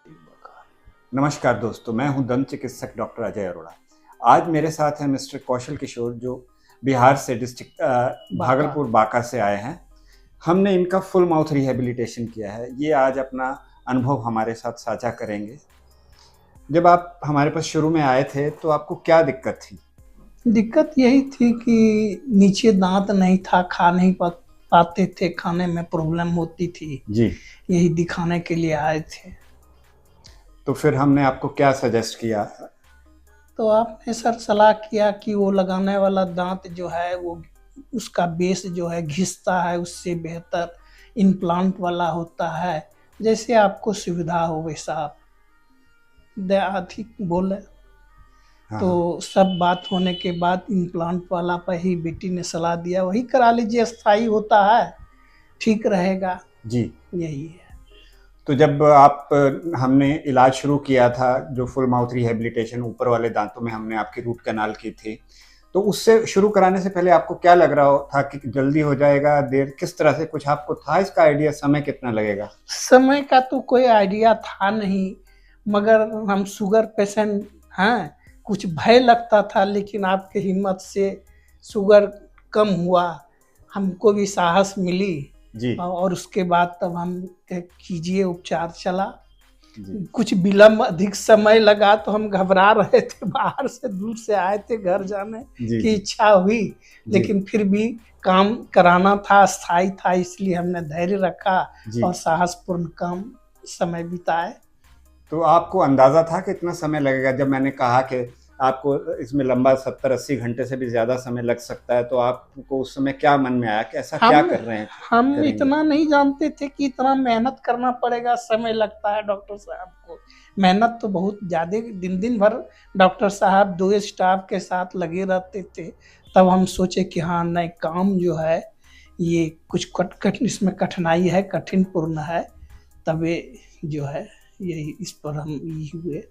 नमस्कार दोस्तों, मैं हूं दंत चिकित्सक डॉक्टर अजय अरोड़ा। आज मेरे साथ हैं मिस्टर कौशल किशोर, जो बिहार से डिस्ट्रिक्ट भागलपुर बांका से आए हैं। हमने इनका फुल माउथ रिहेबिलिटेशन किया है। ये आज अपना अनुभव हमारे साथ साझा करेंगे। जब आप हमारे पास शुरू में आए थे तो आपको क्या दिक्कत थी? दिक्कत यही थी कि नीचे दांत नहीं था, खा नहीं पाते थे, खाने में प्रॉब्लम होती थी जी। यही दिखाने के लिए आए थे। तो फिर हमने आपको क्या सजेस्ट किया? तो आपने सर सलाह किया कि वो लगाने वाला दांत जो है वो उसका बेस जो है घिसता है, उससे बेहतर इम्प्लांट वाला होता है। जैसे आपको सुविधा हो वैसा आप अधिक बोले। हाँ। तो सब बात होने के बाद इम्प्लांट वाला पर ही बेटी ने सलाह दिया, वही करा लीजिए, स्थायी होता है, ठीक रहेगा। जी। यही है। तो जब आप हमने इलाज शुरू किया था, जो फुल माउथ रिहेबिलिटेशन ऊपर वाले दांतों में हमने आपकी रूट कैनाल की थी, तो उससे शुरू कराने से पहले आपको क्या लग रहा था कि जल्दी हो जाएगा, देर, किस तरह से कुछ आपको था इसका आइडिया? समय कितना लगेगा? समय का तो कोई आइडिया था नहीं, मगर हम शुगर पेशेंट हैं, कुछ भय लगता था, लेकिन आपके हिम्मत से शुगर कम हुआ, हमको भी साहस मिली। जी। और उसके बाद तब हम कीजिए उपचार चला। जी। कुछ विलम्ब अधिक समय लगा तो हम घबरा रहे थे, बाहर से दूर से आए थे, घर जाने जी। की इच्छा हुई, लेकिन फिर भी काम कराना था, स्थायी था, इसलिए हमने धैर्य रखा और साहसपूर्ण काम समय बिताए। तो आपको अंदाजा था कि इतना समय लगेगा? जब मैंने कहा कि आपको इसमें लंबा 70-80 घंटे से भी ज्यादा समय लग सकता है, तो आपको उस समय क्या मन में आया कि ऐसा क्या कर रहे हैं? हम इतना नहीं जानते थे कि इतना मेहनत करना पड़ेगा, समय लगता है। डॉक्टर साहब को मेहनत तो बहुत ज्यादा, दिन भर डॉक्टर साहब 2 स्टाफ के साथ लगे रहते थे। तब हम सोचे कि हाँ, नए काम जो है ये कुछ कठिन, इसमें कठिनाई है, कठिन पूर्ण है। तब ये जो है यही इस पर हम ये हुए।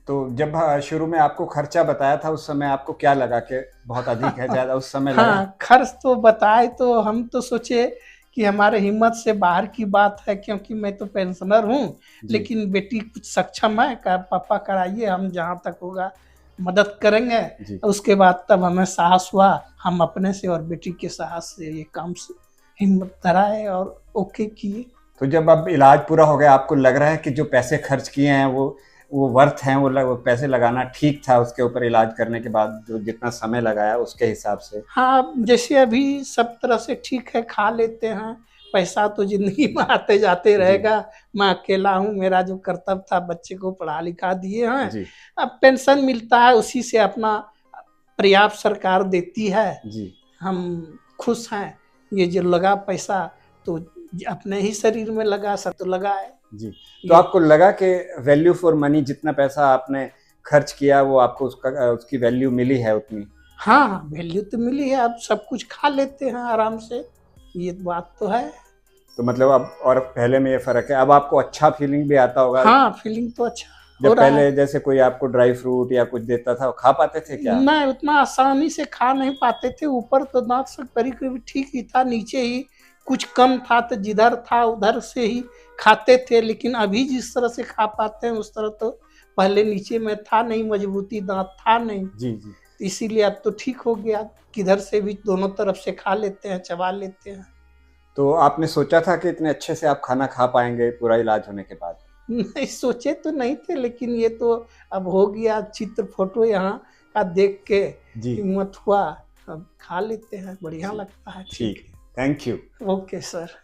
तो जब शुरू में आपको खर्चा बताया था, उस समय आपको क्या लगा कि बहुत अधिक है, ज्यादा उस समय लगा? हाँ, खर्च तो बताए तो हम तो सोचे कि हमारे हिम्मत से बाहर की बात है, क्योंकि मैं तो पेंशनर हूँ, लेकिन बेटी कुछ सक्षम है, पापा कराइए, हम जहाँ तक होगा मदद करेंगे। उसके बाद तब हमें साहस हुआ, हम अपने से और बेटी के साहस से ये काम से हिम्मत धराए और ओके किए। तो जब अब इलाज पूरा हो गया, आपको लग रहा है कि जो पैसे खर्च किए हैं वो वर्थ हैं, वो पैसे लगाना ठीक था उसके ऊपर इलाज करने के बाद, जो जितना समय लगाया उसके हिसाब से? हाँ, जैसे अभी सब तरह से ठीक है, खा लेते हैं, पैसा तो जिंदगी में आते जाते रहेगा। मैं अकेला हूँ, मेरा जो कर्तव्य था, बच्चे को पढ़ा लिखा दिए हैं, अब पेंशन मिलता है, उसी से अपना पर्याप्त सरकार देती है। हम खुश हैं। ये जो लगा पैसा तो अपने ही शरीर में लगा, सब तो लगा है। जी। तो आपको लगा कि वैल्यू फॉर मनी, जितना पैसा आपने खर्च किया वो आपको उसकी वैल्यू मिली है उतनी? हाँ, वैल्यू तो मिली है। अब सब कुछ खा लेते हैं आराम से, ये बात तो है। तो मतलब अब और पहले में ये फर्क है, अब आपको अच्छा फीलिंग भी आता होगा? हाँ, फीलिंग तो अच्छा जब पहले जैसे कोई आपको ड्राई फ्रूट या कुछ देता था, खा पाते थे क्या? नहीं, उतना आसानी से खा नहीं पाते थे। ऊपर तो दांत से करीब ठीक ही था, नीचे ही कुछ कम था, तो जिधर था उधर से ही खाते थे। लेकिन अभी जिस तरह से खा पाते हैं उस तरह तो पहले नीचे में था नहीं, मजबूती दांत था नहीं। जी। इसीलिए अब तो ठीक हो गया, किधर से भी दोनों तरफ से खा लेते हैं, चबा लेते हैं। तो आपने सोचा था कि इतने अच्छे से आप खाना खा पाएंगे पूरा इलाज होने के बाद? नहीं, सोचे तो नहीं थे, लेकिन ये तो अब हो गया। चित्र फोटो यहाँ का देख के हिम्मत हुआ, अब खा लेते हैं, बढ़िया लगता है। ठीक, थैंक यू। Okay sir.